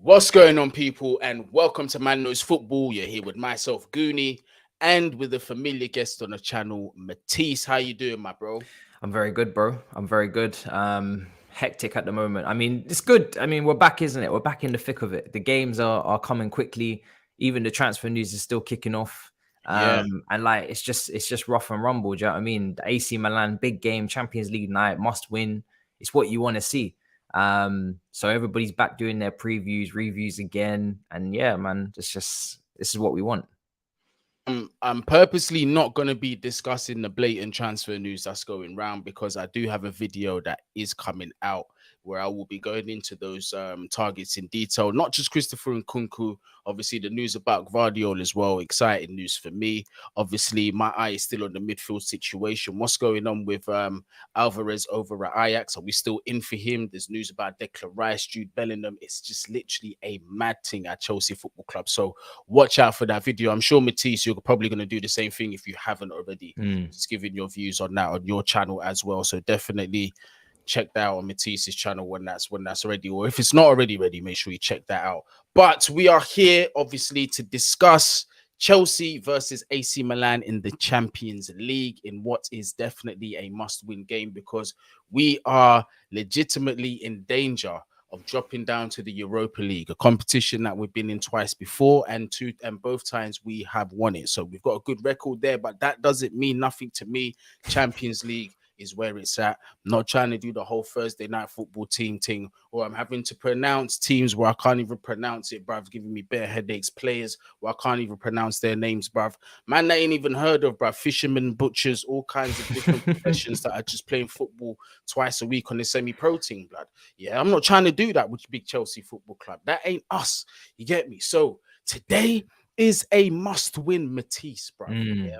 What's going on, people? And welcome to Man Knows Football. You're here with myself, Goonie, and with a familiar guest on the channel, Matisse. How you doing, my bro? I'm very good, bro. I'm very good. Hectic at the moment. I mean, it's good. I mean, we're back, isn't it? We're back in the thick of it. The games are coming quickly. Even the transfer news is still kicking off. Yeah. And like it's just rough and rumble. Do you know what I mean? The AC Milan big game, Champions League night, must win. It's what you want to see. So everybody's back doing their previews, reviews again, and yeah, man, this is what we want. I'm purposely not going to be discussing the blatant transfer news that's going around because I do have a video that is coming out where I will be going into those targets in detail. Not just Christopher and Nkunku, obviously the news about Guardiola as well. Exciting news for me. Obviously, my eye is still on the midfield situation. What's going on with Alvarez over at Ajax? Are we still in for him? There's news about Declan Rice, Jude Bellingham. It's just literally a mad thing at Chelsea Football Club. So watch out for that video. I'm sure, Matisse, you're probably going to do the same thing if you haven't already. Just giving your views on that on your channel as well. So definitely check that out on Matisse's channel when that's ready, or if it's not already ready, make sure you check that out. But we are here obviously to discuss Chelsea versus AC Milan in the Champions League in what is definitely a must-win game because we are legitimately in danger of dropping down to the Europa League, a competition that we've been in twice before, and both times we have won it. So we've got a good record there, but that doesn't mean nothing to me. Champions League is where it's at. I'm not trying to do the whole Thursday night football team thing, or I'm having to pronounce teams where I can't even pronounce it, bruv, giving me bare headaches. Players where I can't even pronounce their names, bruv. Man, I ain't even heard of, bruv. Fishermen, butchers, all kinds of different professions that are just playing football twice a week on the semi-pro team, blood. Yeah, I'm not trying to do that with Big Chelsea Football Club. That ain't us. You get me? So today is a must-win, Matisse, bruv. Yeah.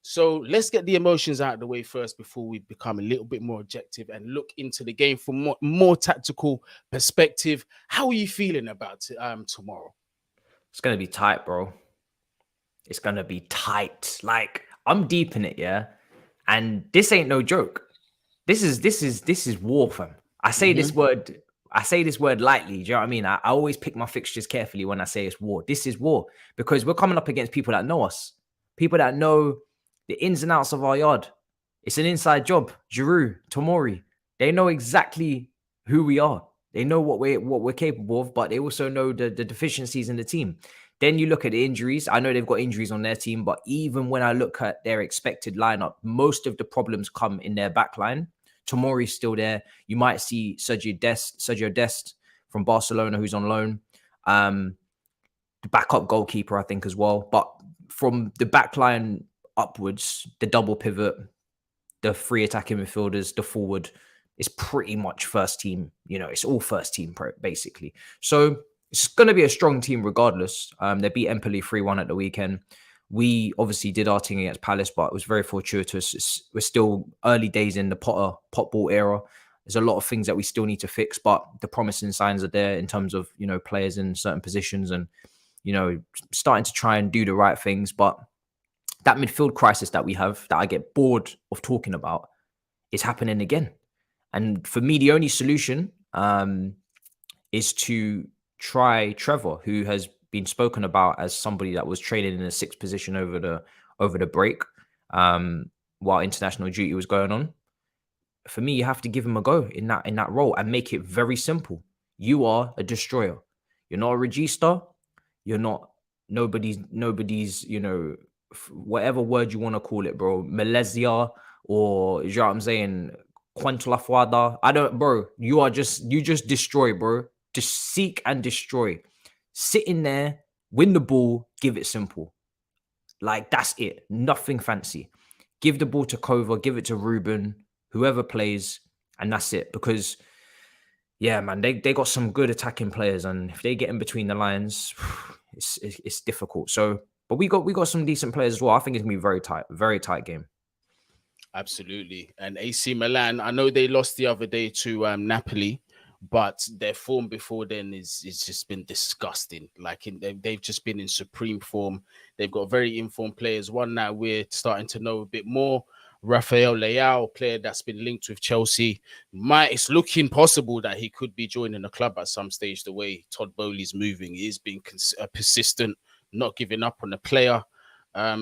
So let's get the emotions out of the way first before we become a little bit more objective and look into the game from more tactical perspective. How are you feeling about tomorrow? It's gonna be tight, bro. It's gonna be tight. Like I'm deep in it, yeah. And this ain't no joke. This is war, fam. I say this word. I say this word lightly. Do you know what I mean? I always pick my fixtures carefully when I say it's war. This is war because we're coming up against people that know us, people that know the ins and outs of our yard. It's an inside job. Giroud, Tomori, they know exactly who we are. They know what we're capable of, but they also know the deficiencies in the team. Then you look at the injuries. I know they've got injuries on their team, but even when I look at their expected lineup, most of the problems come in their back line. Tomori's still there. You might see Sergio Dest from Barcelona, who's on loan. The backup goalkeeper, I think, as well. But from the back line upwards, the double pivot, the three attacking midfielders, the forward, is pretty much first team. You know, it's all first team basically. So it's going to be a strong team regardless. They beat Empoli 3-1 at the weekend. We obviously did our thing against Palace, but it was very fortuitous. We're still early days in the pot ball era. There's a lot of things that we still need to fix, but the promising signs are there in terms of, you know, players in certain positions and, you know, starting to try and do the right things. But that midfield crisis that we have, that I get bored of talking about, is happening again. And for me, the only solution is to try Trevor, who has been spoken about as somebody that was training in a sixth position over the break while international duty was going on. For me, you have to give him a go in that role and make it very simple. You are a destroyer. You're not a regista. You're not nobody's, you know, whatever word you want to call it, bro. Malaysia, or you know what I'm saying, Quanto la Fuada. I don't, bro. You just destroy, bro. Just seek and destroy. Sit in there, win the ball, give it simple. Like, that's it. Nothing fancy. Give the ball to Kova, give it to Ruben, whoever plays, and that's it. Because, yeah, man, they got some good attacking players, and if they get in between the lines, it's difficult. So, but we got some decent players as well. I think it's gonna be very tight game. Absolutely. And AC Milan, I know they lost the other day to Napoli, but their form before then is just been disgusting. Like they've just been in supreme form. They've got very informed players. One that we're starting to know a bit more, Rafael Leao, player that's been linked with Chelsea. It's looking possible that he could be joining the club at some stage. The way Todd Bowley's moving, he is being persistent, not giving up on the player.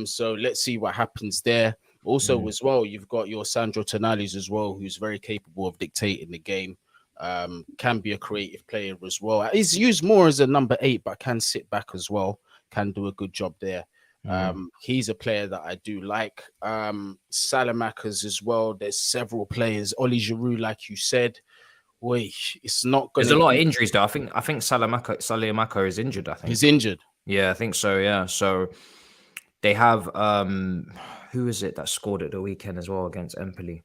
So let's see what happens there. Also, as well, you've got your Sandro Tonali's as well, who's very capable of dictating the game. Can be a creative player as well. He's used more as a number 8, but can sit back as well. Can do a good job there. He's a player that I do like. Salamakers as well. There's several players. Oli Giroud, like you said. Wait, it's not going. There's a lot of injuries though. I think Salamaka is injured. I think he's injured. Yeah, I think so. Yeah, so they have who is it that scored at the weekend as well against Empoli?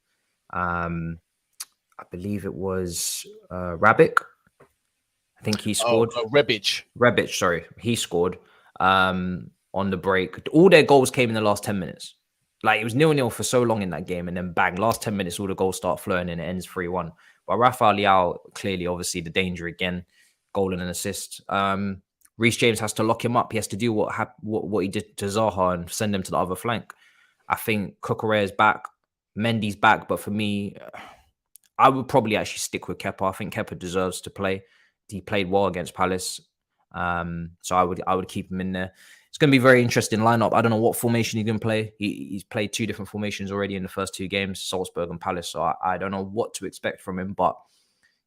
I believe it was Rabic. I think he scored. Rebic, sorry, he scored. On the break. All their goals came in the last 10 minutes. Like, it was 0-0 for so long in that game, and then bang, last 10 minutes, all the goals start flowing and it ends 3-1. But Rafael Leao, clearly, obviously, the danger again, goal and an assist. Reece James has to lock him up. He has to do what he did to Zaha and send him to the other flank. I think Cucurella is back. Mendy's back. But for me, I would probably actually stick with Kepa. I think Kepa deserves to play. He played well against Palace. So I would keep him in there. It's going to be a very interesting lineup. I don't know what formation he's going to play. He's played 2 different formations already in the first 2 games, Salzburg and Palace. So I don't know what to expect from him. But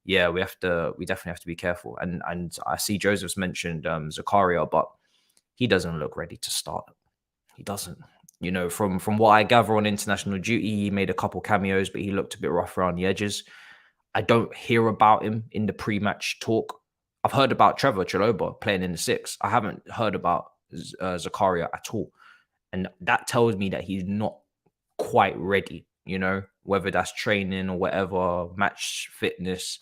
yeah, we definitely have to be careful. And I see Joseph's mentioned Zakaria, but he doesn't look ready to start. He doesn't. You know, from what I gather on international duty, he made a couple cameos, but he looked a bit rough around the edges. I don't hear about him in the pre-match talk. I've heard about Trevor Chalobah playing in the 6. I haven't heard about Zakaria at all, and that tells me that he's not quite ready, you know, whether that's training or whatever, match fitness.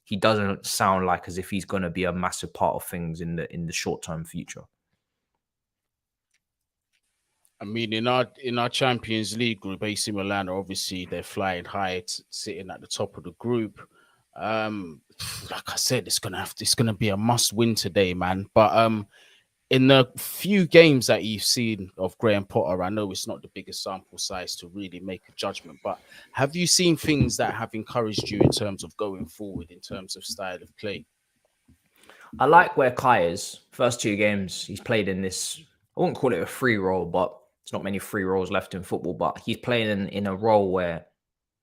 He doesn't sound like as if he's going to be a massive part of things in the short-term future. I mean, in our Champions League group, AC Milan, obviously they're flying high, sitting at the top of the group. Like I said, it's gonna be a must win today, man. But in the few games that you've seen of Graham Potter, I know it's not the biggest sample size to really make a judgment, but have you seen things that have encouraged you in terms of going forward, in terms of style of play? I like where Kai is. First 2 games, he's played in this, I wouldn't call it a free role, but there's not many free roles left in football, but he's playing in a role where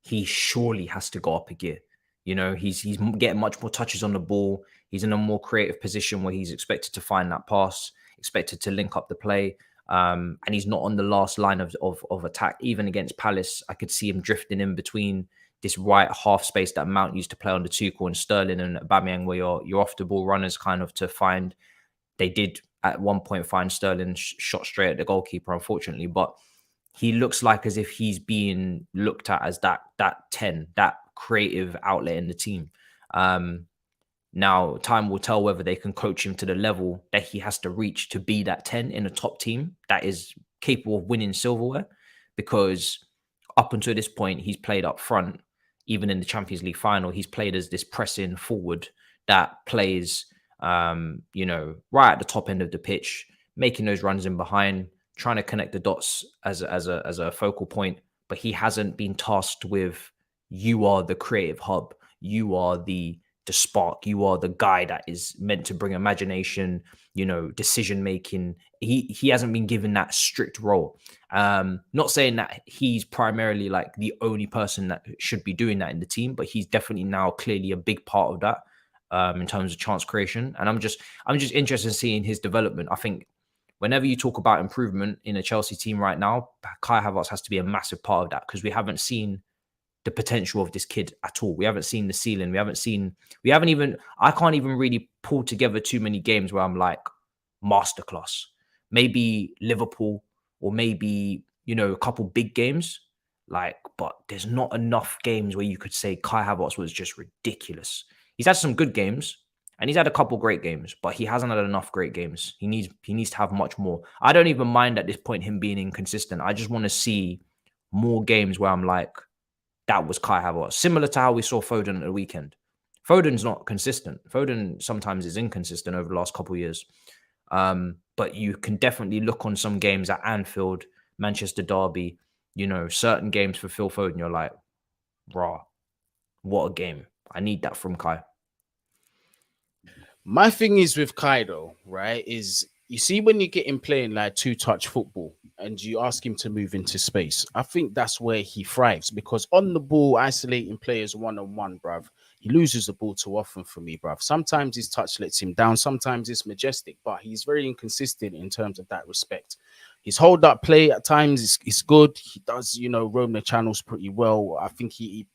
he surely has to go up a gear. You know, he's getting much more touches on the ball. He's in a more creative position where he's expected to find that pass, expected to link up the play. And he's not on the last line of attack. Even against Palace, I could see him drifting in between this right half space that Mount used to play on the Tuchel and Sterling and Aubameyang, where you're off the ball runners kind of to find. They did at one point find Sterling shot straight at the goalkeeper, unfortunately, but he looks like as if he's being looked at as that 10, that creative outlet in the team. Now, time will tell whether they can coach him to the level that he has to reach to be that 10 in a top team that is capable of winning silverware, because up until this point, he's played up front. Even in the Champions League final, he's played as this pressing forward that plays, you know, right at the top end of the pitch, making those runs in behind, trying to connect the dots as a focal point. But he hasn't been tasked with, you are the creative hub, you are the spark, you are the guy that is meant to bring imagination, you know, decision making. He hasn't been given that strict role. Not saying that he's primarily like the only person that should be doing that in the team, but he's definitely now clearly a big part of that in terms of chance creation. And I'm just interested in seeing his development. I think whenever you talk about improvement in a Chelsea team right now, Kai Havertz has to be a massive part of that, because we haven't seen the potential of this kid at all. We haven't seen the ceiling. I can't even really pull together too many games where I'm like, masterclass. Maybe Liverpool, or maybe, you know, a couple big games. Like, but there's not enough games where you could say Kai Havertz was just ridiculous. He's had some good games and he's had a couple great games, but he hasn't had enough great games. He needs to have much more. I don't even mind at this point him being inconsistent. I just want to see more games where I'm like, that was Kai Havertz. Similar to how we saw Foden at the weekend. Foden's not consistent. Foden sometimes is inconsistent over the last couple of years. But you can definitely look on some games at Anfield, Manchester Derby, you know, certain games for Phil Foden, you're like, raw, what a game. I need that from Kai. My thing is with Kaido, right, is you see when you get him playing like two-touch football and you ask him to move into space, I think that's where he thrives because on the ball, isolating players one-on-one, bruv, he loses the ball too often for me, bruv. Sometimes his touch lets him down, sometimes it's majestic, but he's very inconsistent in terms of that respect. His hold-up play at times is good. He does, you know, roam the channels pretty well. I think he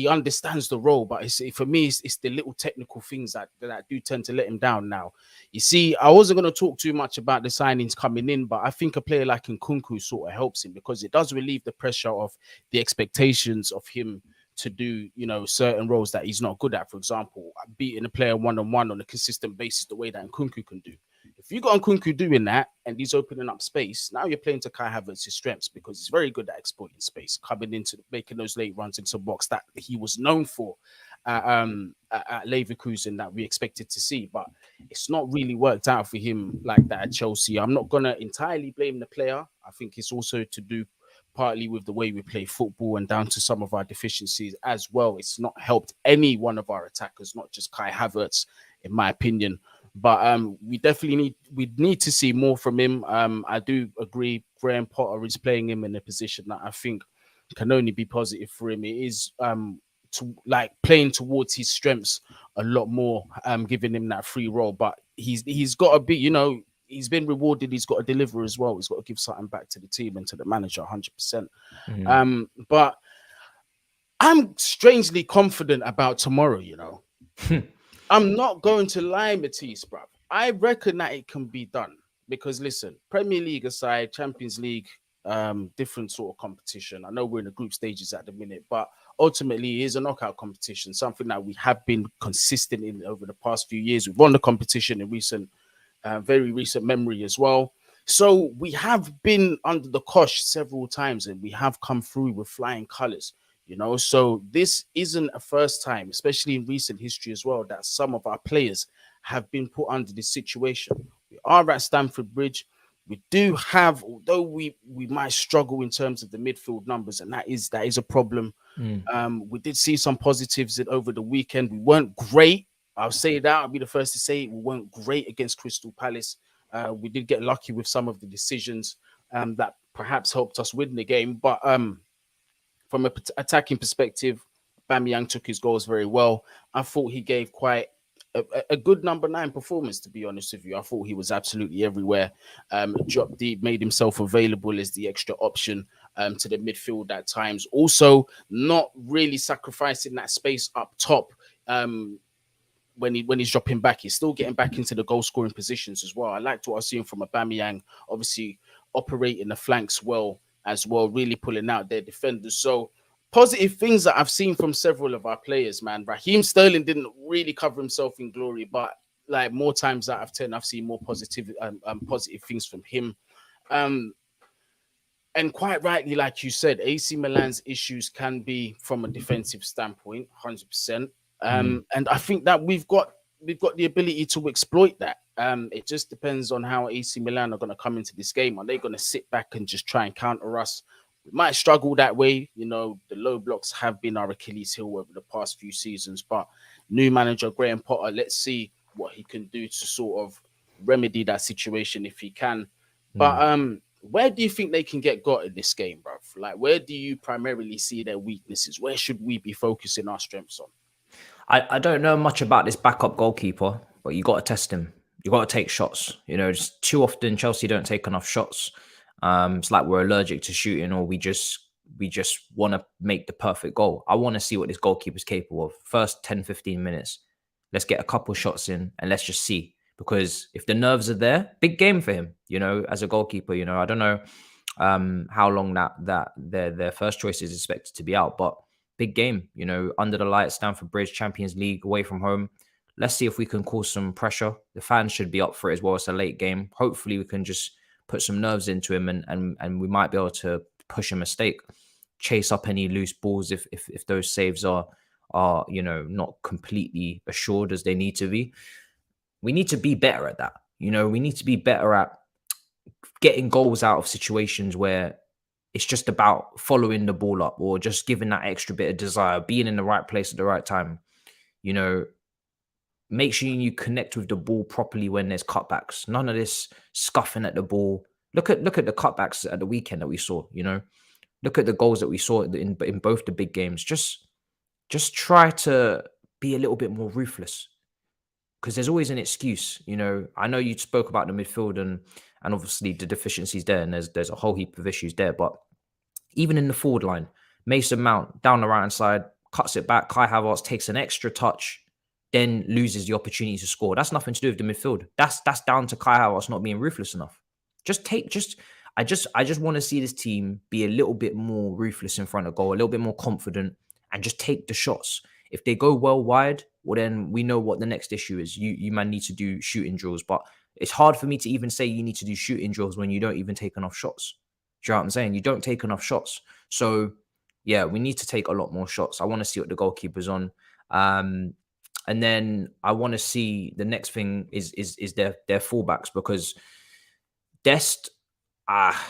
understands the role, but for me, it's the little technical things that do tend to let him down. Now, you see, I wasn't going to talk too much about the signings coming in, but I think a player like Nkunku sort of helps him because it does relieve the pressure of the expectations of him to do, you know, certain roles that he's not good at. For example, beating a player one-on-one on a consistent basis, the way that Nkunku can do. If you got Nkunku doing that and he's opening up space, now you're playing to Kai Havertz's strengths because he's very good at exploiting space, coming into making those late runs into the box that he was known for at Leverkusen that we expected to see. But it's not really worked out for him like that at Chelsea. I'm not going to entirely blame the player. I think it's also to do partly with the way we play football and down to some of our deficiencies as well. It's not helped any one of our attackers, not just Kai Havertz, in my opinion. But we definitely need to see more from him. I do agree Graham Potter is playing him in a position that I think can only be positive for him. It is like playing towards his strengths a lot more, giving him that free role. But he's got to be, you know, he's been rewarded. He's got to deliver as well. He's got to give something back to the team and to the manager 100%. But I'm strangely confident about tomorrow, you know. I'm not going to lie, Matisse, bruv. I reckon that it can be done because, listen, Premier League aside, Champions League, different sort of competition. I know we're in the group stages at the minute, but ultimately it is a knockout competition, something that we have been consistent in over the past few years. We've won the competition in very recent memory as well. So we have been under the cosh several times and we have come through with flying colors. You know, so this isn't a first time, especially in recent history as well, that some of our players have been put under this situation. We are at Stamford Bridge. We do have, although we might struggle in terms of the midfield numbers, and that is a problem. We did see some positives over the weekend. We weren't great. I'll say that. I'll be the first to say it. We weren't great against Crystal Palace. We did get lucky with some of the decisions that perhaps helped us win the game, but from an attacking perspective, Aubameyang took his goals very well. I thought he gave quite a good number 9 performance, to be honest with you. I thought he was absolutely everywhere. Dropped deep, made himself available as the extra option to the midfield at times. Also, not really sacrificing that space up top. When he's dropping back, he's still getting back into the goal scoring positions as well. I liked what I was seeing from Aubameyang, obviously operating the flanks well as well, really pulling out their defenders. So positive things that I've seen from several of our players, man. Raheem Sterling didn't really cover himself in glory, but like more times out of 10, I've seen more positive things from him. And quite rightly, like you said, AC Milan's issues can be from a defensive standpoint, 100%. And I think that we've got the ability to exploit that. It just depends on how AC Milan are going to come into this game. Are they going to sit back and just try and counter us? We might struggle that way. You know, the low blocks have been our Achilles heel over the past few seasons. But new manager Graham Potter, let's see what he can do to sort of remedy that situation if he can. But where do you think they can get got in this game, bruv? Like, where do you primarily see their weaknesses? Where should we be focusing our strengths on? I don't know much about this backup goalkeeper, but you got to test him. You got to take shots. You know, just too often Chelsea don't take enough shots. It's like we're allergic to shooting, or we just want to make the perfect goal. I want to see what this goalkeeper is capable of. First 10, 15 minutes, let's get a couple shots in and let's just see. Because if the nerves are there, big game for him. You know, as a goalkeeper, you know, I don't know how long that their first choice is expected to be out, but big game, you know, under the lights, Stamford Bridge, Champions League, away from home. Let's see if we can cause some pressure. The fans should be up for it as well. It's a late game. Hopefully we can just put some nerves into him and we might be able to push a mistake, chase up any loose balls if those saves are you know, not completely assured as they need to be. We need to be better at that. You know, we need to be better at getting goals out of situations where it's just about following the ball up or just giving that extra bit of desire, being in the right place at the right time. You know, make sure you connect with the ball properly when there's cutbacks. None of this scuffing at the ball. Look at the cutbacks at the weekend that we saw. You know, look at the goals that we saw in both the big games. Just try to be a little bit more ruthless, because there's always an excuse. You know, I know you spoke about the midfield and obviously the deficiencies there, and there's a whole heap of issues there. But even in the forward line, Mason Mount down the right hand side cuts it back. Kai Havertz takes an extra touch, then loses the opportunity to score. That's nothing to do with the midfield. That's down to Kai Havertz not being ruthless enough. I just want to see this team be a little bit more ruthless in front of goal, a little bit more confident, and just take the shots. If they go well wide, well, then we know what the next issue is. You might need to do shooting drills, but it's hard for me to even say you need to do shooting drills when you don't even take enough shots. Do you know what I'm saying? You don't take enough shots. So yeah, we need to take a lot more shots. I want to see what the goalkeeper's on. And then I want to see the next thing is their fullbacks, because Dest,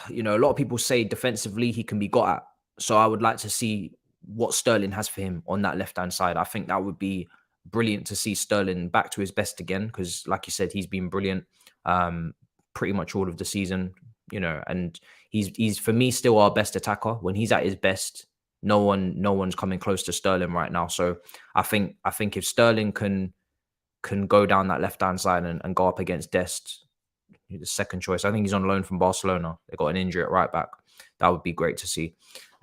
you know, a lot of people say defensively he can be got at. So I would like to see what Sterling has for him on that left-hand side. I think that would be brilliant to see Sterling back to his best again, because like you said, he's been brilliant pretty much all of the season, you know, and he's for me still our best attacker. When he's at his best, no one's coming close to Sterling right now. So I think if Sterling can go down that left-hand side and go up against Dest, the second choice. I think he's on loan from Barcelona. They got an injury at right back. That would be great to see.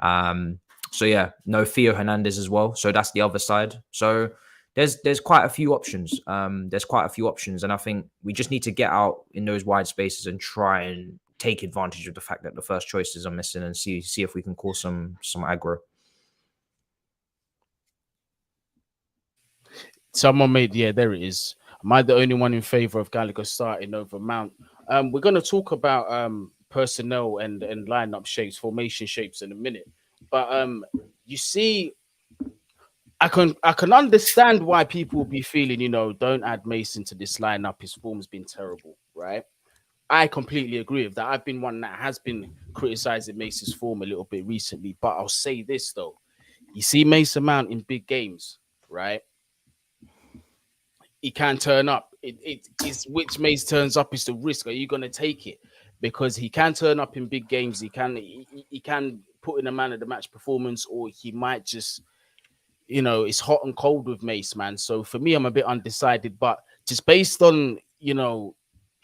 So yeah, no Theo Hernandez as well. So that's the other side. So there's quite a few options. And I think we just need to get out in those wide spaces and try and take advantage of the fact that the first choices are missing and see if we can cause some aggro. Someone made, yeah, there it is. Am I the only one in favor of Gallagher starting over Mount? We're going to talk about personnel and lineup shapes, formation shapes in a minute. But you see, I can understand why people will be feeling, you know, don't add Mason to this lineup. His form's been terrible, right? I completely agree with that. I've been one that has been criticizing Mason's form a little bit recently. But I'll say this, though. You see Mason Mount in big games, right? He can turn up. It is which Mace turns up is the risk. Are you going to take it? Because he can turn up in big games. He can put in a man of the match performance, or he might just, you know, it's hot and cold with Mace, man. So for me, I'm a bit undecided. But just based on, you know,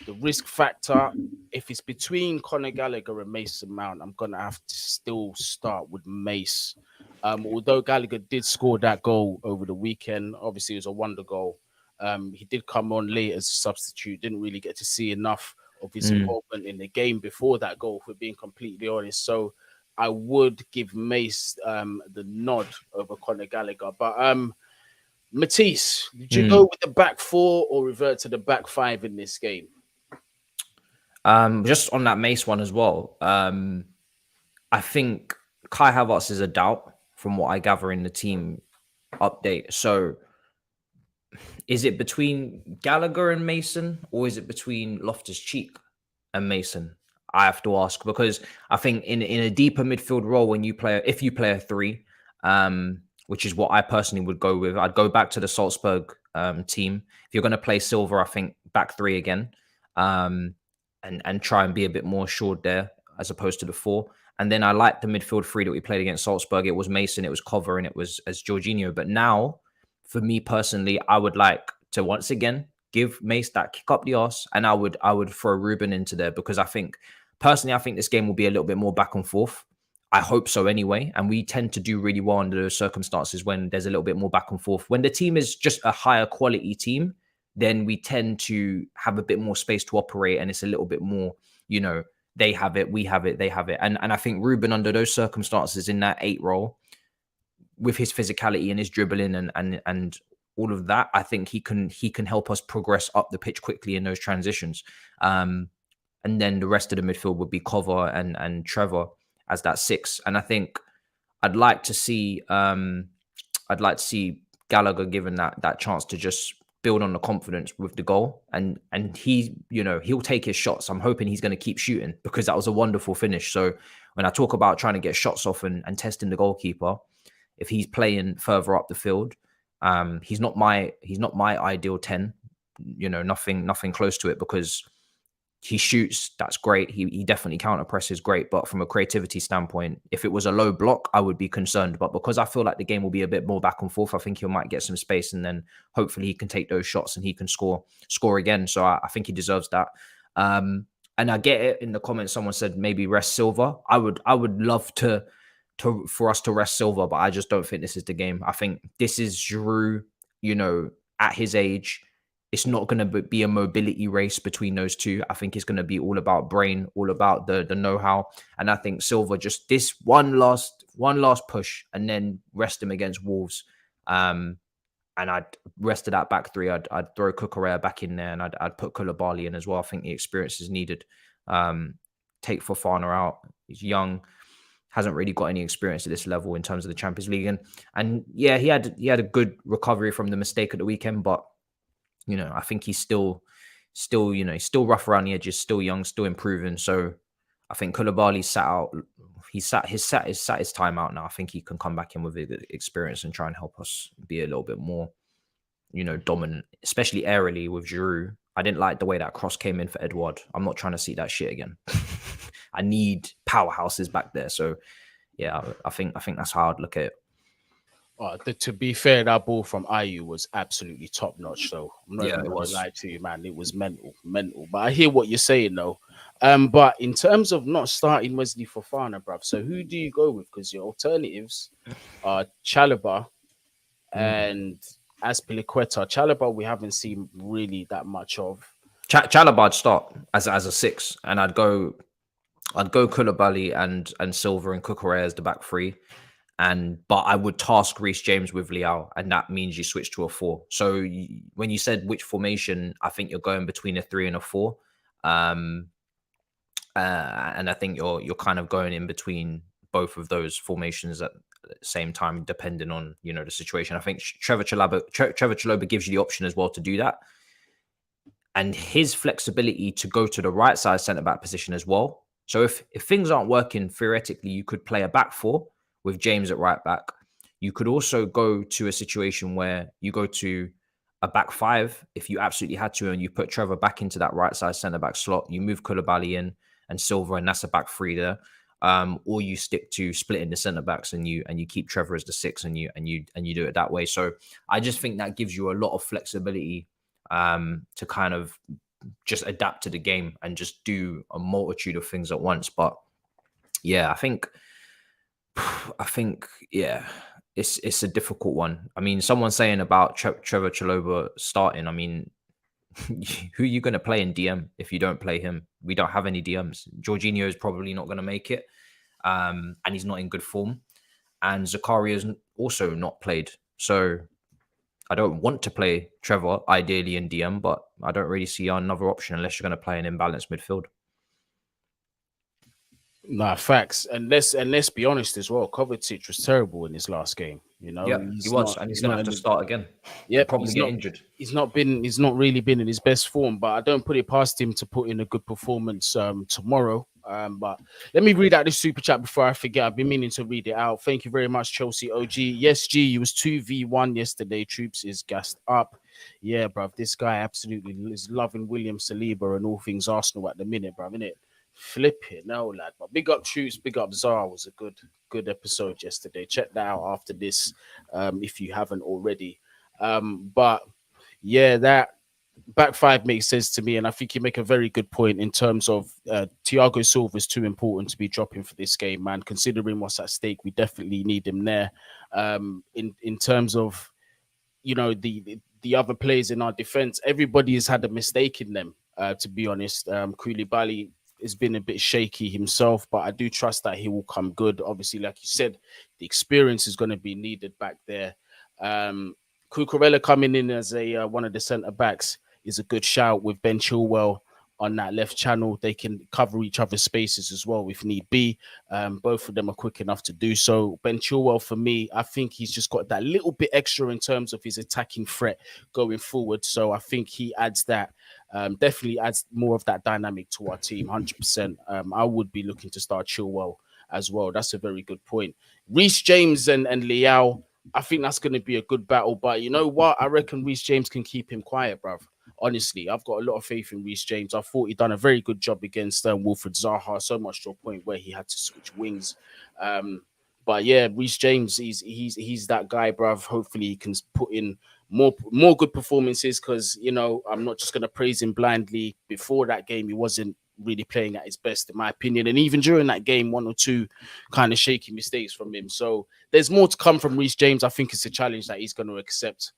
the risk factor, if it's between Conor Gallagher and Mason Mount, I'm going to have to still start with Mace. Although Gallagher did score that goal over the weekend, obviously it was a wonder goal. He did come on late as a substitute, didn't really get to see enough of his involvement in the game before that goal, for being completely honest. So I would give Mace the nod over Conor Gallagher. But Matisse, did you go with the back four or revert to the back five in this game? Just on that Mace one as well, I think Kai Havertz is a doubt from what I gather in the team update. So is it between Gallagher and Mason, or is it between Loftus-Cheek and Mason? I have to ask, because I think in a deeper midfield role, when if you play a three, which is what I personally would go with, I'd go back to the Salzburg team. If you're going to play Silva, I think back three again, and try and be a bit more assured there as opposed to the four. And then I like the midfield three that we played against Salzburg. It was Mason, it was Cover, and it was as Jorginho. But now, for me personally, I would like to once again give Mace that kick up the arse, and I would throw Ruben into there, because I think this game will be a little bit more back and forth. I hope so anyway. And we tend to do really well under those circumstances when there's a little bit more back and forth. When the team is just a higher quality team, then we tend to have a bit more space to operate, and it's a little bit more, you know, they have it, we have it, they have it. And I think Ruben, under those circumstances, in that 8 role, with his physicality and his dribbling and all of that, I think he can help us progress up the pitch quickly in those transitions. And then the rest of the midfield would be Cover and Trevor as that 6. And I think I'd like to see Gallagher given that chance to just build on the confidence with the goal, and he, you know, he'll take his shots. I'm hoping he's going to keep shooting, because that was a wonderful finish. So when I talk about trying to get shots off and testing the goalkeeper, if he's playing further up the field, he's not my ideal 10, you know, nothing close to it, because he shoots, that's great. He definitely counter presses, great. But from a creativity standpoint, if it was a low block, I would be concerned. But because I feel like the game will be a bit more back and forth, I think he might get some space, and then hopefully he can take those shots and he can score again. So I think he deserves that. And I get it. In the comments, someone said maybe rest Silva. I would love for us to rest Silva, but I just don't think this is the game. I think this is Giroud, you know, at his age. It's not going to be a mobility race between those two. I think it's going to be all about brain, all about the know-how. And I think Silva, just this one last push, and then rest him against Wolves. And I'd rested that back three. I'd throw Cucurella back in there, and I'd put Koulibaly in as well. I think the experience is needed. Take Fofana out. He's young, hasn't really got any experience at this level in terms of the Champions League. And yeah, he had a good recovery from the mistake at the weekend, but you know, I think he's still, you know, he's still rough around the edges, still young, still improving. So I think Koulibaly's sat out. He's sat his time out now. I think he can come back in with experience and try and help us be a little bit more, you know, dominant, especially aerially with Giroud. I didn't like the way that cross came in for Edouard. I'm not trying to see that shit again. I need powerhouses back there. So yeah, I think that's how I'd look at it. To be fair, that ball from Ayew was absolutely top notch. So I'm not going to lie to you, man. It was mental. But I hear what you're saying, though. But in terms of not starting Wesley Fofana, bruv, so who do you go with? Because your alternatives are Chalobah and Azpilicueta. Chalobah, we haven't seen really that much of. Chalobah I'd start as a 6, and I'd go Koulibaly and Silva and Cucurella as the back three. But I would task Reece James with Leao, and that means you switch to a 4. So when you said which formation, I think you're going between a 3 and a 4, and I think you're kind of going in between both of those formations at the same time, depending on, you know, the situation. I think Trevor Chalobah gives you the option as well to do that, and his flexibility to go to the right side centre back position as well. So if things aren't working, theoretically, you could play a back 4 with James at right back. You could also go to a situation where you go to a back 5 if you absolutely had to, and you put Trevor back into that right side centre back slot. You move Koulibaly in and Silva, and that's a back 3 there. Or you stick to splitting the centre backs, and you keep Trevor as the 6, and you do it that way. So I just think that gives you a lot of flexibility to kind of just adapt to the game and just do a multitude of things at once. But yeah, I think yeah, it's a difficult one. I mean, someone saying about Trevor Chalobah starting. I mean, who are you going to play in DM if you don't play him? We don't have any DMs. Jorginho is probably not going to make it, and he's not in good form. And Zakaria's also not played. So I don't want to play Trevor ideally in DM, but I don't really see another option unless you're going to play an imbalanced midfield. Nah, facts. And let's be honest as well. Kovacic was terrible in his last game. You know, he was, and he's going to have to start again. Yeah, probably get injured. He's not really been in his best form, but I don't put it past him to put in a good performance tomorrow. But let me read out this super chat before I forget. I've been meaning to read it out. Thank you very much, Chelsea OG. Yes, G, you was 2v1 yesterday. Troops is gassed up. Yeah, bruv, this guy absolutely is loving William Saliba and all things Arsenal at the minute, bruv, innit? Flip it, no, lad. But big up Troops, big up Zara. Was a good episode yesterday. Check that out after this, if you haven't already. But yeah, that back 5 makes sense to me, and I think you make a very good point in terms of Thiago Silva is too important to be dropping for this game, man. Considering what's at stake, we definitely need him there. In terms of, you know, the other players in our defense, everybody has had a mistake in them. To be honest, Koulibaly has been a bit shaky himself, but I do trust that he will come good. Obviously, like you said, the experience is going to be needed back there. Cucurella coming in as one of the centre backs is a good shout with Ben Chilwell on that left channel. They can cover each other's spaces as well if need be. Both of them are quick enough to do so. Ben Chilwell, for me, I think he's just got that little bit extra in terms of his attacking threat going forward. So I think he adds that. Definitely adds more of that dynamic to our team, 100%. I would be looking to start Chilwell as well. That's a very good point. Reece James and Leao, I think that's going to be a good battle. But you know what? I reckon Reece James can keep him quiet, bruv. Honestly, I've got a lot of faith in Reece James. I thought he done a very good job against Wilfred Zaha, so much to a point where he had to switch wings. But yeah, Reece James, he's that guy, bruv. Hopefully he can put in more good performances, because, you know, I'm not just going to praise him blindly. Before that game, he wasn't really playing at his best, in my opinion. And even during that game, 1 or 2 kind of shaky mistakes from him. So there's more to come from Reece James. I think it's a challenge that he's going to accept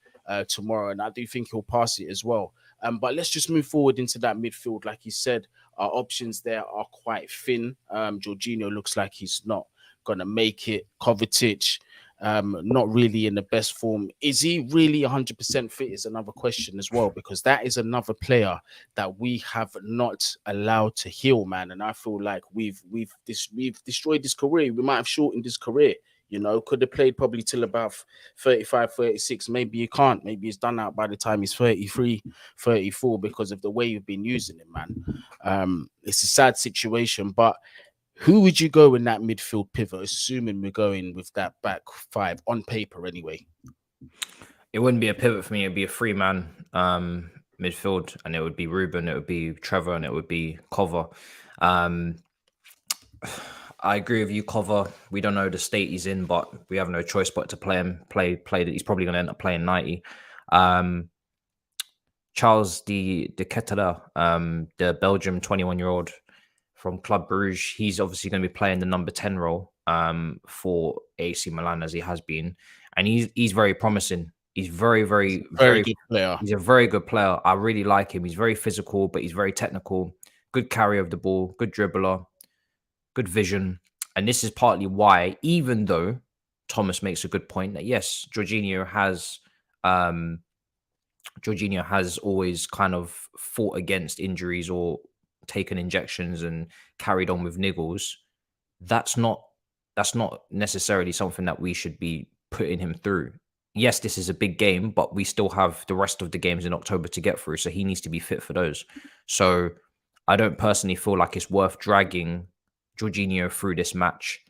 tomorrow, and I do think he'll pass it as well. But let's just move forward into that midfield. Like you said, our options there are quite thin. Jorginho looks like he's not going to make it. Kovacic, not really in the best form. Is he really 100% fit is another question as well, because that is another player that we have not allowed to heal, man. And I feel like we've destroyed his career. We might have shortened his career. You know, could have played probably till about 35, 36. Maybe he can't. Maybe he's done out by the time he's 33, 34 because of the way you've been using him, man. It's a sad situation, but who would you go in that midfield pivot, assuming we're going with that back 5 on paper anyway? It wouldn't be a pivot for me. It'd be a 3-man midfield, and it would be Ruben, it would be Trevor, and it would be Cover. I agree with you, Cover. We don't know the state he's in, but we have no choice but to play him. Play that he's probably going to end up playing 90. Charles de Ketelaere, the Belgium 21-year-old from Club Bruges, he's obviously going to be playing the number 10 role for AC Milan, as he has been, and he's very promising. He's very good player. He's a very good player. I really like him. He's very physical, but he's very technical. Good carry of the ball, good dribbler, good vision. And this is partly why, even though Thomas makes a good point that yes, Jorginho has always kind of fought against injuries or taken injections and carried on with niggles. That's not necessarily something that we should be putting him through. Yes, this is a big game, but we still have the rest of the games in October to get through, so he needs to be fit for those. So I don't personally feel like it's worth dragging Jorginho through this match,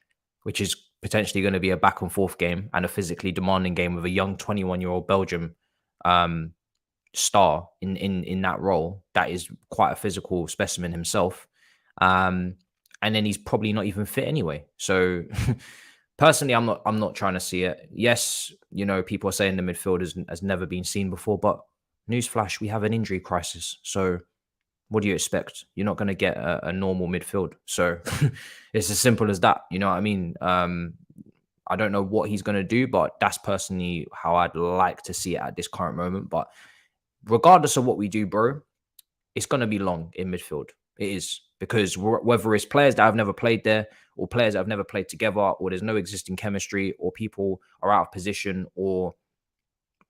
which is potentially going to be a back and forth game and a physically demanding game with a young 21-year-old Belgium star in that role. That is quite a physical specimen himself. And then he's probably not even fit anyway. So personally, I'm not trying to see it. Yes, you know, people are saying the midfield has never been seen before, but newsflash, we have an injury crisis. So what do you expect? You're not going to get a normal midfield. So it's as simple as that. You know what I mean? I don't know what he's going to do, but that's personally how I'd like to see it at this current moment. But regardless of what we do, bro, it's going to be long in midfield. It is, because whether it's players that have never played there or players that have never played together, or there's no existing chemistry, or people are out of position, or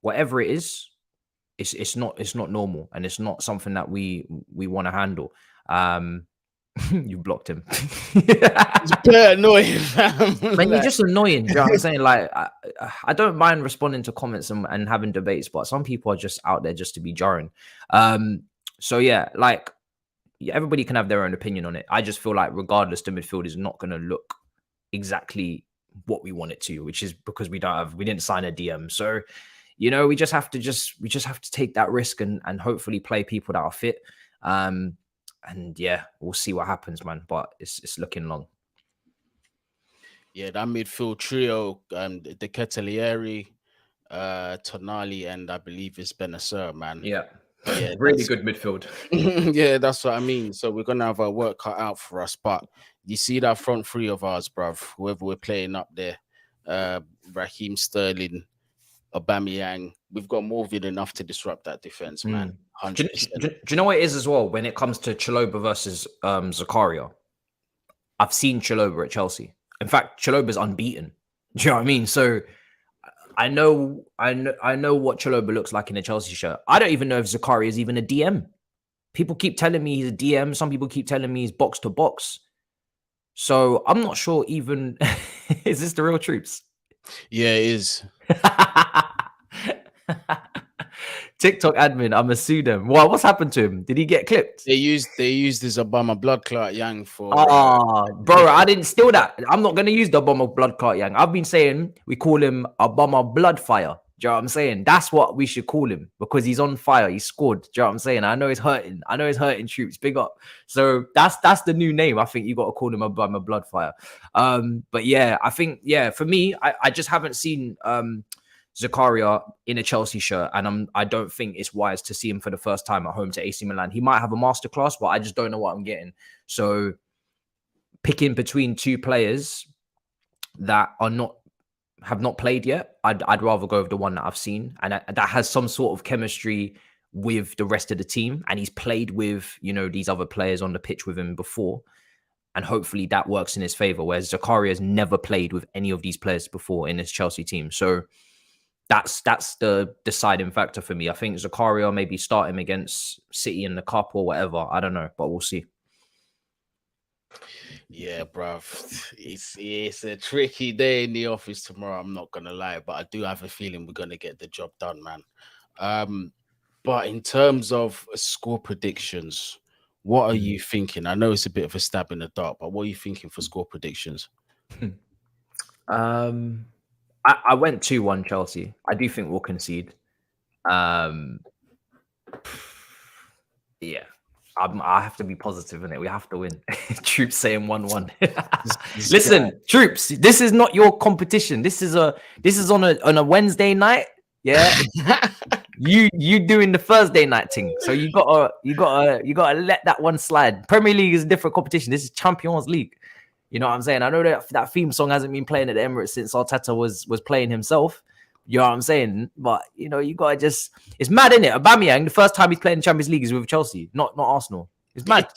whatever it is, it's not normal, and it's not something that we want to handle. You blocked him. It's a bit annoying, fam. Man, you're just annoying. You know what I'm saying? Like, I don't mind responding to comments and having debates, but some people are just out there just to be jarring. So yeah, like, everybody can have their own opinion on it. I just feel like regardless, the midfield is not going to look exactly what we want it to, which is because we didn't sign a DM. So, you know, we just have to take that risk and hopefully play people that are fit. And yeah, we'll see what happens, man. But it's looking long. Yeah, that midfield trio, De Ketelaere, Tonali, and I believe it's Benacer, man. Yeah, really good midfield. Yeah, that's what I mean. So we're gonna have our work cut out for us. But you see that front three of ours, bruv, whoever we're playing up there, Raheem Sterling, Aubameyang, we've got more than enough to disrupt that defense, man. 100%. Do you know what it is as well when it comes to Chalobah versus Zakaria? I've seen Chalobah at Chelsea. In fact, Chalobah's unbeaten. Do you know what I mean? So I know what Chalobah looks like in a Chelsea shirt. I don't even know if Zakaria is even a DM. People keep telling me he's a DM. Some people keep telling me he's box to box. So I'm not sure even, is this the real troops? Yeah, it is. TikTok admin, I'm a sue them. Well, what's happened to him? Did he get clipped? They used his Obama blood clot Yang for. Bro, I didn't steal that. I'm not gonna use the Obama blood clot Yang. I've been saying we call him Obama blood fire. Do you know what I'm saying? That's what we should call him because he's on fire. He scored. Do you know what I'm saying? I know he's hurting. I know he's hurting troops. Big up. So that's the new name. I think you got to call him Obama blood fire. But yeah, I think for me, I just haven't seen Zakaria in a Chelsea shirt, and I don't think it's wise to see him for the first time at home to AC Milan. He might have a masterclass, but I just don't know what I'm getting. So picking between two players that have not played yet, I'd rather go with the one that I've seen and that has some sort of chemistry with the rest of the team, and he's played with these other players on the pitch with him before, and hopefully that works in his favor. Whereas Zakaria has never played with any of these players before in his Chelsea team, so that's the deciding factor for me. I think Zakaria maybe start him against City in the cup or whatever. I don't know, but we'll see. Yeah, bruv. It's a tricky day in the office tomorrow. I'm not gonna lie, but I do have a feeling we're gonna get the job done, man. But in terms of score predictions, what are you thinking? I know it's a bit of a stab in the dark, but what are you thinking for score predictions? I went 2-1 Chelsea. I do think we'll concede. Yeah. I have to be positive in it. We have to win. Troops saying 1-1. Listen, Troops, this is not your competition. This is on a Wednesday night. Yeah. you doing the Thursday night thing. So you gotta let that one slide. Premier League is a different competition. This is Champions League. You know what I'm saying? I know that theme song hasn't been playing at the Emirates since Arteta was playing himself. You know what I'm saying? But, you got to just... It's mad, isn't it? Aubameyang, the first time he's playing the Champions League is with Chelsea, not Arsenal. It's mad.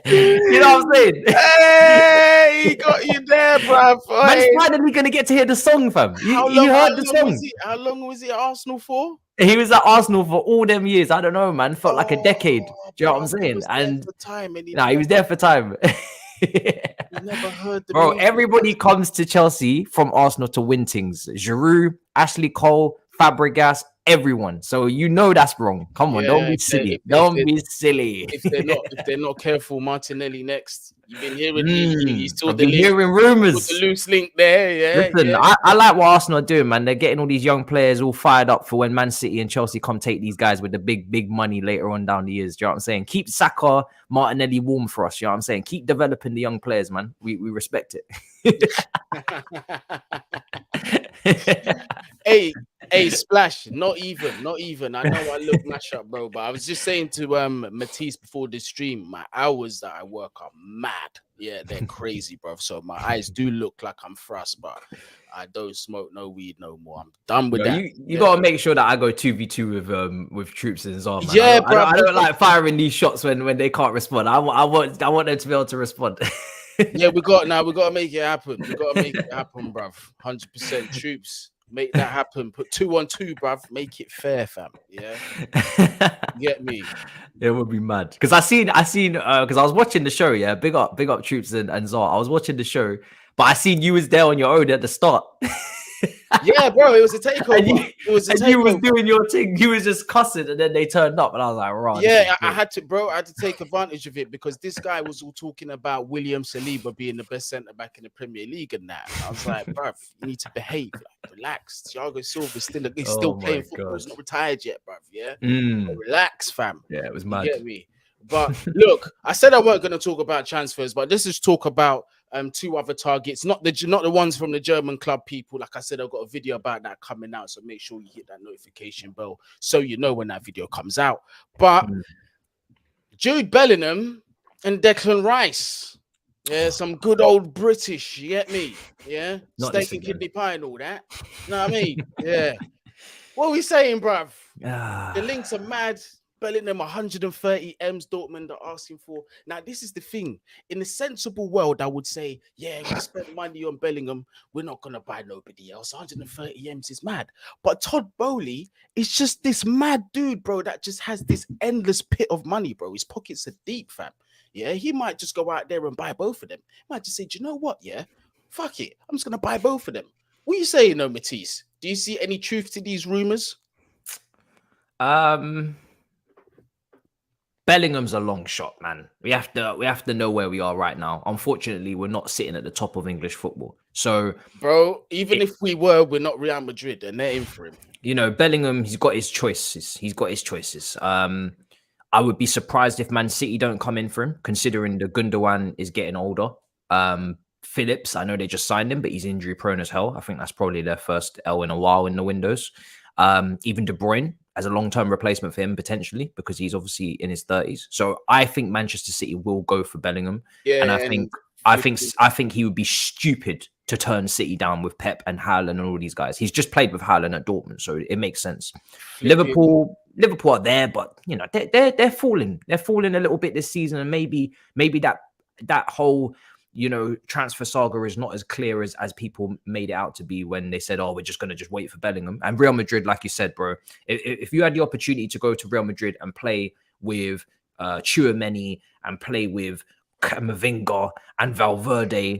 You know what I'm saying? Hey, he got you there, bruv. Man's finally going to get to hear the song, fam. You heard the song. How long was he at Arsenal for? He was at Arsenal for all them years. I don't know, man. Felt like a decade. Do you know what I'm saying? He was there for time. Never heard the bro. Everybody comes to Chelsea from Arsenal to win things. Giroud, Ashley Cole, Fabregas, everyone. So that's wrong. Come on, don't be silly. Don't be silly. If they're not careful, Martinelli next. You've been hearing hearing rumors. The loose link there. Yeah. Listen, I like what Arsenal are doing, man. They're getting all these young players all fired up for when Man City and Chelsea come take these guys with the big money later on down the years. Do you know what I'm saying? Keep Saka, Martinelli warm for us. You know what I'm saying? Keep developing the young players, man. We respect it. Hey, Splash, not even. I know I look mash up, bro, but I was just saying to Matisse before this stream, my hours that I work are mad. Yeah, they're crazy, bro. So my eyes do look like I'm thrust, but I don't smoke no weed no more. I'm done with that. You gotta make sure that I go 2v2 with Troops and Zar, man. Yeah, bro. I don't like firing these shots when they can't respond. I want them to be able to respond. Yeah, we got to make it happen. We got to make it happen, bruv. 100% Troops. Make that happen. Put 2-on-2, bruv. Make it fair, fam. Yeah. Get me. It would be mad. Because I seen because I was watching the show, yeah. Big up Troops and Zar. I was watching the show, but I seen you was there on your own at the start. Yeah, bro, it was a takeover. You was doing your thing. You was just cussing, and then they turned up, and I was like, "Right." Yeah, I had to take advantage of it because this guy was all talking about William Saliba being the best centre back in the Premier League and that. And I was like, "Bruv, you need to behave. Like, relax. Thiago Silva's still playing football. He's not retired yet, bruv. Yeah, relax, fam. Yeah, it was mad. You get me? But look, I said I weren't going to talk about transfers, but let's just talk about two other targets, not the ones from the German club people. Like I said, I've got a video about that coming out, so make sure you hit that notification bell so you know when that video comes out. But Jude Bellingham and Declan Rice, yeah, some good old British. You get me? Yeah, steak and kidney pie and all that. You know what I mean? Yeah. What are we saying, bruv? The links are mad. Bellingham 130 M's Dortmund are asking for. Now, this is the thing. In a sensible world, I would say, yeah, we spent money on Bellingham. We're not going to buy nobody else. 130 M's is mad. But Todd Bowley is just this mad dude, bro, that just has this endless pit of money, bro. His pockets are deep, fam. Yeah, he might just go out there and buy both of them. He might just say, do you know what? Yeah, fuck it. I'm just going to buy both of them. What are you saying, no, Matisse? Do you see any truth to these rumors? Bellingham's a long shot, man. We have to know where we are right now. Unfortunately, we're not sitting at the top of English football. So, bro, even if we were, we're not Real Madrid, and they're in for him. You know, Bellingham, he's got his choices. I would be surprised if Man City don't come in for him, considering the Gundogan is getting older. Phillips, I know they just signed him, but he's injury prone as hell. I think that's probably their first L in a while in the windows. Even De Bruyne as a long-term replacement for him, potentially, because he's obviously in his 30s. So I think Manchester City will go for Bellingham. Yeah, and I think he would be stupid to turn City down with Pep and Haaland and all these guys. He's just played with Haaland at Dortmund, so it makes sense. Liverpool are there, but you know they're falling. They're falling a little bit this season, and maybe that whole transfer saga is not as clear as people made it out to be when they said, "Oh, we're just gonna just wait for Bellingham." And Real Madrid, like you said, bro, if you had the opportunity to go to Real Madrid and play with Tchouaméni and play with Camavinga and Valverde.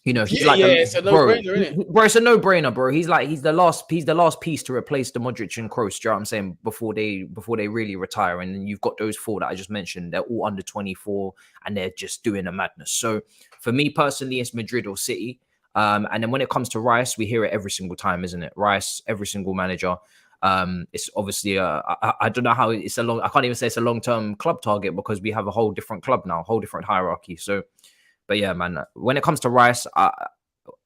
It's a no-brainer, isn't it? Bro, it's a no-brainer, bro. He's the last piece to replace the Modric and Kroos, do you know what I'm saying? Before they really retire. And then you've got those four that I just mentioned. They're all under 24 and they're just doing a madness. So for me personally, it's Madrid or City. And then when it comes to Rice, we hear it every single time, isn't it? Rice, every single manager. It's obviously I don't know how I can't even say it's a long-term club target because we have a whole different club now, a whole different hierarchy. So but yeah, man, when it comes to Rice,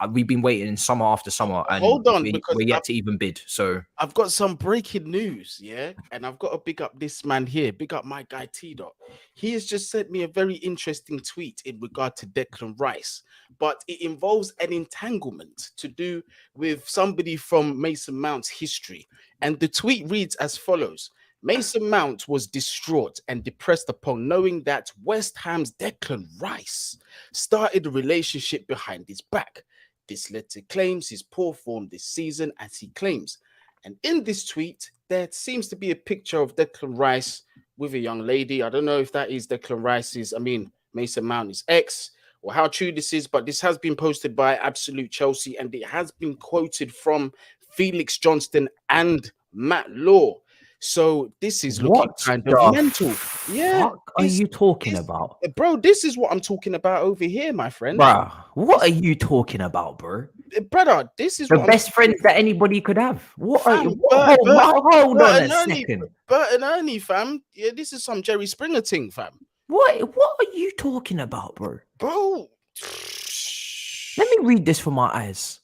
we've been waiting summer after summer, and hold on, we're yet to even bid. So I've got some breaking news, yeah, and I've got to big up this man here, big up my guy T-Dot. He has just sent me a very interesting tweet in regard to Declan Rice, but it involves an entanglement to do with somebody from Mason Mount's history, and the tweet reads as follows. Mason Mount was distraught and depressed upon knowing that West Ham's Declan Rice started a relationship behind his back. This led to claims his poor form this season, as he claims. And in this tweet, there seems to be a picture of Declan Rice with a young lady. I don't know if that is Declan Rice's, Mason Mount's ex, or how true this is, but this has been posted by Absolute Chelsea, and it has been quoted from Felix Johnston and Matt Law. So this is looking kind of mental. Yeah, what are you talking about, bro? This is what I'm talking about over here, my friend. Bro, what are you talking about, bro? Brother, this is the best friends that anybody could have. What? Hold on a second, Bert and Ernie, fam. Yeah, this is some Jerry Springer thing, fam. What are you talking about, bro? Bro, let me read this from my eyes.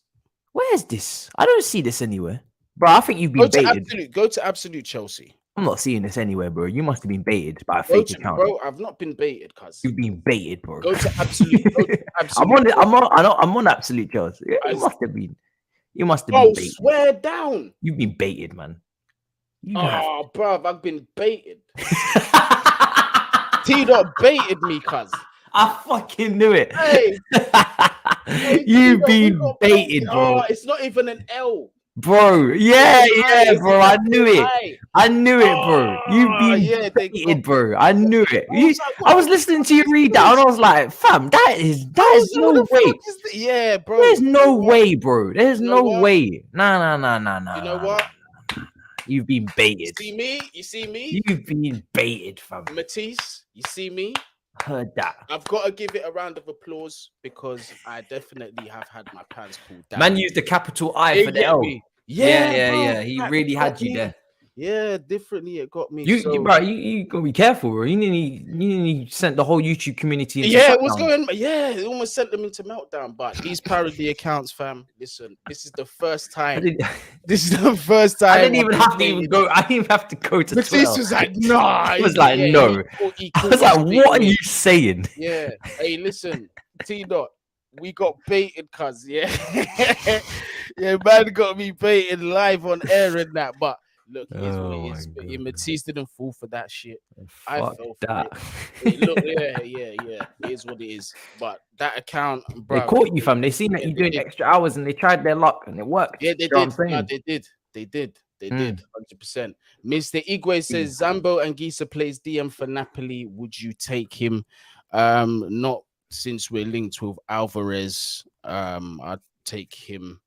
Where's this? I don't see this anywhere. Bro, I think you've been baited. Go to Absolute Chelsea. I'm not seeing this anywhere, bro. You must have been baited by a fake account. Bro, I've not been baited, cuz. You've been baited, bro. Go to Absolute. I'm on Absolute Chelsea. You must have been. You must have been baited. Swear down. You've been baited, man. Bro, I've been baited. T-Dot baited me, cuz. I fucking knew it. Hey. You've been baited, bro. It's not even an L. Bro, yeah, bro. I knew it. Bro. You've been baited, bro. I knew it. I was listening to you read that, and I was like, "Fam, that is no way." Yeah, bro. There's no way, bro. There's no way. Nah. You know what? You've been baited. You see me? You've been baited, fam. Matisse, you see me? Heard that. I've got to give it a round of applause because I definitely have had my pants pulled down. Man used the capital I for the L. Yeah. He really had you there. Yeah, differently it got me. You gotta be careful, bro. You nearly sent the whole YouTube community into it almost sent them into meltdown. But these parody accounts, fam, listen, this is the first time. I didn't even have to go to Twitter. This was like, no. I was like, no. I was like, what are you saying? Yeah. Hey, listen, T-Dot, we got baited, cuz, yeah. Yeah, man got me baited live on air and that, but Look, it is what it Oh my is. But god. Matisse didn't fall for that shit. I Fuck fell for that. it. Look, yeah. It is what it is. But that account, They bruv, caught you, fam. They seen that yeah, you're they doing did. extra hours and they tried their luck and it worked. Yeah, they You know what I'm did. No, saying? they did. They did. They Mm. did. 100%. Mr. Igwe says Zambo Anguissa plays DM for Napoli. Would you take him? Not since we're linked with Alvarez. I'd take him.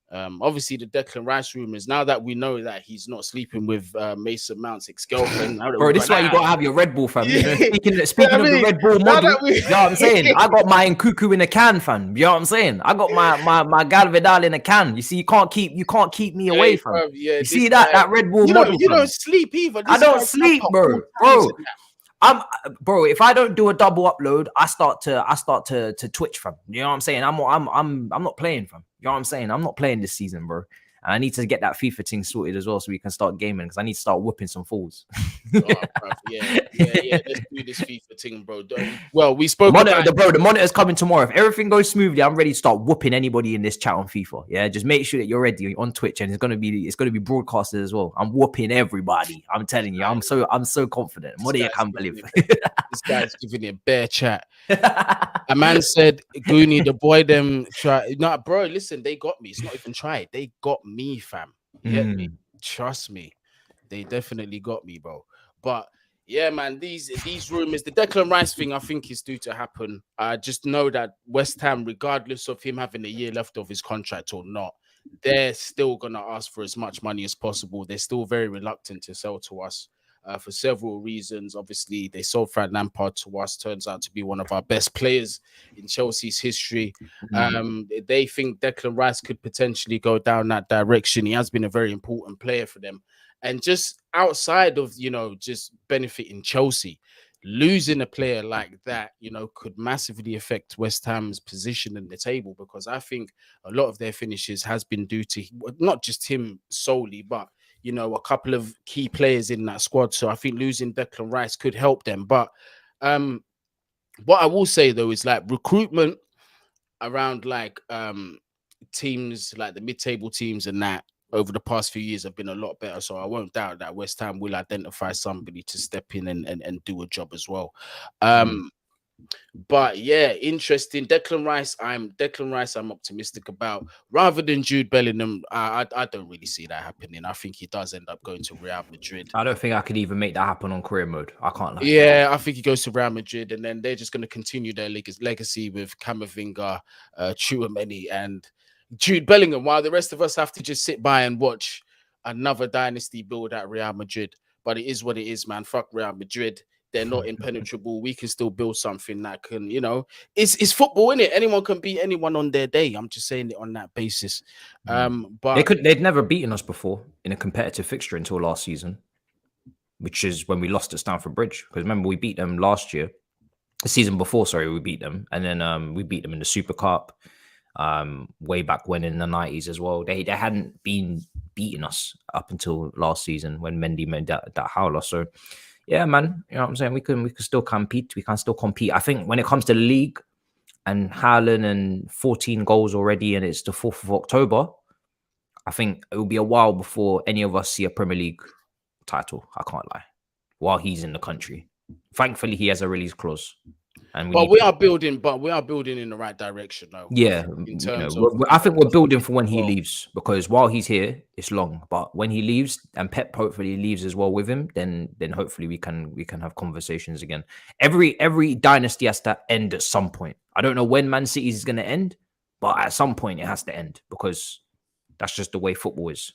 Obviously the Declan Rice rumors. Now that we know that he's not sleeping with Mason Mount's ex-girlfriend, now that Bro, we this is got why you that, gotta have your Red Bull, fam. yeah, Speaking you know speaking what I of the mean? Red Bull Now model, that we, you know what I'm saying? I got my Nkuku in a can, fam. You know what I'm saying? I got my Galvidal in a can. You see, you can't keep me away, hey, fam. bruv, yeah, You this see guy, that Red Bull model, you don't fam. sleep either. I This don't guy's up sleep, at all bro. times Bro, and that. bro, if I don't do a double upload, I start to twitch, fam. You know what I'm saying? I'm not playing, fam. You know what I'm saying? I'm not playing this season, bro. And I need to get that FIFA thing sorted as well so we can start gaming because I need to start whooping some fools. Oh, bruv, yeah. Let's do this FIFA thing, bro. Well, we spoke about The monitor's coming tomorrow. If everything goes smoothly, I'm ready to start whooping anybody in this chat on FIFA. Yeah, just make sure that you're ready on Twitch, and it's gonna be broadcasted as well. I'm whooping everybody. I'm telling you, I'm so confident. What do you can't believe? This guy's giving it a bare chat. A man said, Goonie, the boy them try. Nah, bro, listen, they got me. It's not even tried. They got me, fam. You get me? Trust me. They definitely got me, bro. But yeah, man, these rumors, the Declan Rice thing, I think is due to happen. I just know that West Ham, regardless of him having a year left of his contract or not, they're still gonna ask for as much money as possible. They're still very reluctant to sell to us. For several reasons. Obviously, they sold Frank Lampard to us, turns out to be one of our best players in Chelsea's history. They think Declan Rice could potentially go down that direction. He has been a very important player for them. And just outside of, just benefiting Chelsea, losing a player like that, could massively affect West Ham's position in the table, because I think a lot of their finishes has been due to not just him solely, but a couple of key players in that squad. So I think losing Declan Rice could help them. But what I will say though is like recruitment around like teams like the mid-table teams and that over the past few years have been a lot better. So I won't doubt that West Ham will identify somebody to step in and do a job as well. But yeah, interesting. Declan Rice, I'm optimistic about. Rather than Jude Bellingham, I don't really see that happening. I think he does end up going to Real Madrid. I don't think I could even make that happen on career mode. I can't lie. Yeah, I think he goes to Real Madrid, and then they're just going to continue their legacy with Camavinga, Tchouaméni, and Jude Bellingham, while the rest of us have to just sit by and watch another dynasty build at Real Madrid. But it is what it is, man. Fuck Real Madrid. They're not impenetrable. We can still build something that can, it's football, innit? Anyone can beat anyone on their day. I'm just saying it on that basis. But they'd never beaten us before in a competitive fixture until last season, which is when we lost at Stamford Bridge. Because remember, we beat them last year. The season before, sorry, we beat them. And then we beat them in the Super Cup way back when in the 90s as well. They hadn't been beating us up until last season when Mendy made that howler. So yeah, man, you know what I'm saying? We can still compete. We can still compete. I think when it comes to the league and Haaland and 14 goals already, and it's the 4th of October, I think it will be a while before any of us see a Premier League title. I can't lie. While he's in the country, thankfully he has a release clause. And we are building in the right direction though. Yeah, in terms of, I think we're building for when he leaves, because while he's here, it's long. But when he leaves, and Pep hopefully leaves as well with him, then hopefully we can have conversations again. Every dynasty has to end at some point. I don't know when Man City's is going to end, but at some point it has to end, because that's just the way football is.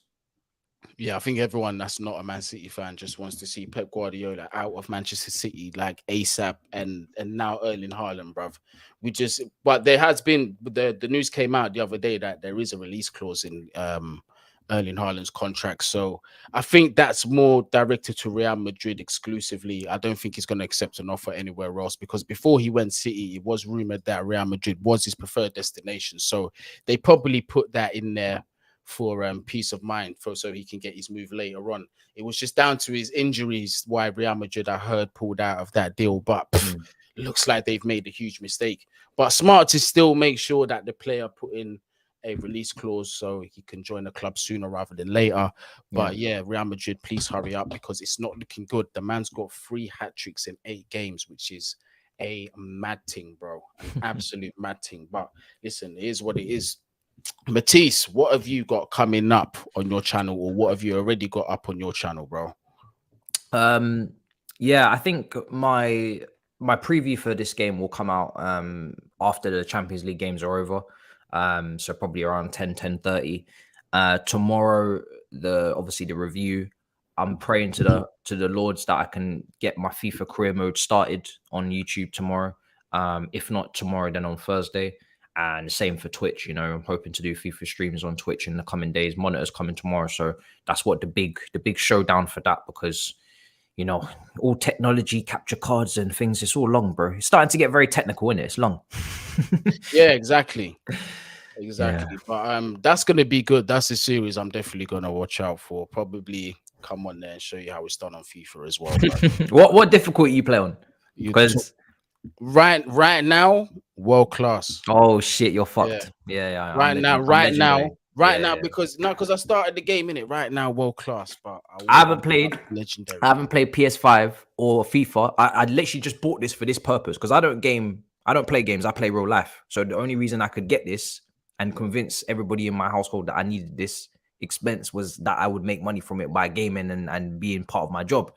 Yeah, I think everyone that's not a Man City fan just wants to see Pep Guardiola out of Manchester City like ASAP, and now Erling Haaland, bruv. But there has been, the news came out the other day that there is a release clause in Erling Haaland's contract. So I think that's more directed to Real Madrid exclusively. I don't think he's going to accept an offer anywhere else, because before he went City, it was rumored that Real Madrid was his preferred destination. So they probably put that in there for peace of mind, so he can get his move later on. It was just down to his injuries why Real Madrid, I heard, pulled out of that deal. But looks like they've made a huge mistake. But smart to still make sure that the player put in a release clause so he can join the club sooner rather than later. But yeah, Real Madrid, please hurry up because it's not looking good. The man's got 3 hat-tricks in 8 games, which is a mad thing, bro. An absolute mad thing. But listen, it is what it is. Matisse, what have you got coming up on your channel, or what have you already got up on your channel, bro? Yeah, I think my preview for this game will come out after the Champions League games are over. So probably around 10:30. Tomorrow, obviously the review. I'm praying to the Lords that I can get my FIFA career mode started on YouTube tomorrow. If not tomorrow, then on Thursday. And same for Twitch. You know, I'm hoping to do FIFA streams on Twitch in the coming days. Monitors coming tomorrow, so that's what the big showdown for that, because you know, all technology, capture cards and things, it's all long, bro. It's starting to get very technical, isn't it? It's long. Yeah, exactly. Yeah. But that's gonna be good. That's a series I'm definitely gonna watch out for. Probably come on there and show you how it's done on FIFA as well. What difficulty you play on? Because right now, world class. Oh shit, you're fucked. Yeah. Right now, because I started the game in it. Right now, world class. But I haven't played legendary. I haven't played PS5 or FIFA. I literally just bought this for this purpose because I don't play games. I play real life. So the only reason I could get this and convince everybody in my household that I needed this expense was that I would make money from it by gaming and being part of my job.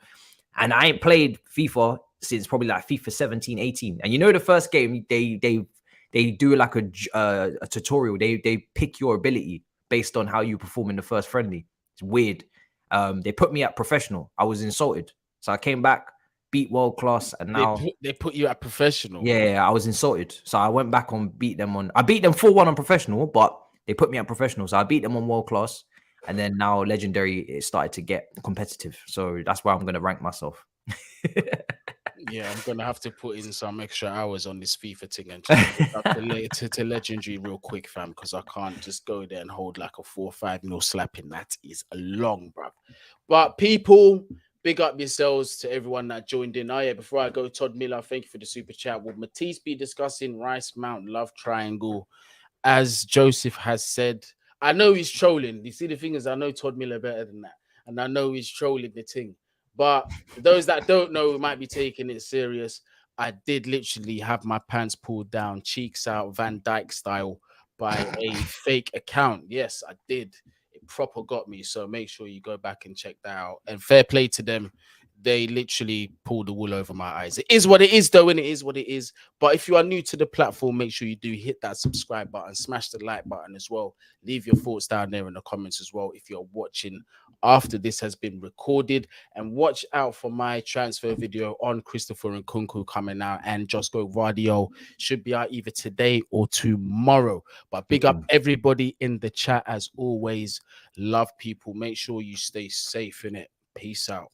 And I ain't played FIFA since probably like FIFA 17, 18. And you know, the first game they do like a tutorial. They pick your ability based on how you perform in the first friendly. It's weird. They put me at professional. I was insulted. So I came back, beat world class, and now they put you at professional. Yeah, I was insulted. So I went back on I beat them 4-1 on professional, but they put me at professional. So I beat them on world class. And then now legendary, it started to get competitive. So that's where I'm going to rank myself. Yeah, I'm going to have to put in some extra hours on this FIFA thing and just to legendary real quick, fam, because I can't just go there and hold like a 4 or 5 mil slapping. That is long, bro. But people, big up yourselves to everyone that joined in. Oh yeah, before I go, Todd Miller, thank you for the super chat. Will Matisse be discussing Rice Mount love triangle? As Joseph has said, I know he's trolling. You see, the thing is, I know Todd Miller better than that. And I know he's trolling the thing. But those that don't know might be taking it serious. I did literally have my pants pulled down, cheeks out, Van Dyke style, by a fake account. Yes, I did. It proper got me. So make sure you go back and check that out. And fair play to them. They literally pulled the wool over my eyes. It is what it is, though, and it is what it is. But if you are new to the platform, make sure you do hit that subscribe button, smash the like button as well. Leave your thoughts down there in the comments as well if you're watching after this has been recorded. And watch out for my transfer video on Christopher Nkunku coming out, and Josko Radio should be out either today or tomorrow. But big up everybody in the chat as always. Love people. Make sure you stay safe in it. Peace out.